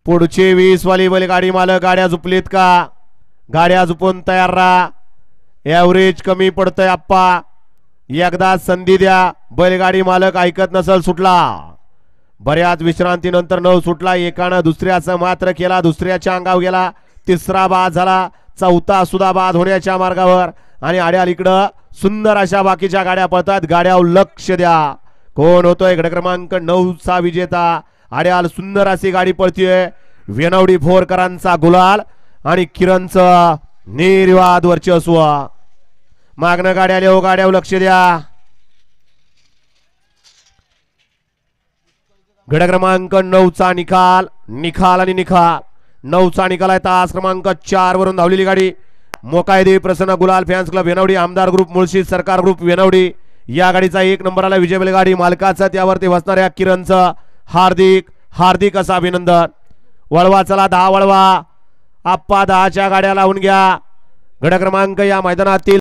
पुढचे 20 वाली बैलगाडी मालक गाड्या झुपलीत का? गाड्या झुपून तयार राहा. एव्हरेज कमी पडतंय आप्पा. एकदा संधी द्या. बैलगाडी मालक ऐकत नसल सुटला. बऱ्याच विश्रांतीनंतर 9 सुटला. एकानं दुसऱ्याचं मात्र केला. दुसऱ्याच्या अंगावर गेला. तिसरा बाद झाला. चौथा सुद्धा बाद होण्याच्या मार्गावर. आणि आड्याल इकडं सुंदर अशा बाकीच्या गाड्या पळतात. गाड्यावर लक्ष द्या. कोण होतोय गट क्रमांक 9 चा विजेता? आड्याल सुंदर अशी गाडी पळतीये. वेनवडी फोरकरांचा गुलाल आणि किरणचं निर्वाद वर्चस्व. मागणं गाड्या लेव. गाड्यावर लक्ष द्या. गट क्रमांक 9 चा निकाल. निकाल आणि निकाल. 9 चा निकाल आहे. तास क्रमांक 4 वरून धावलेली गाडी मोकायदे प्रसन्न गुलाल फॅन्स क्लब वेनवडी, आमदार ग्रुप मुळशी, सरकार ग्रुप वेनवडी. या गाडीचा 1 नंबरला विजय बैलगाडी मालकाचा त्यावरती बसणाऱ्या किरणचं हार्दिक हार्दिक असं अभिनंदन. वळवा चला 10 वळवा. आप्पा 10च्या गाड्या लावून घ्या. गट क्रमांक या मैदानातील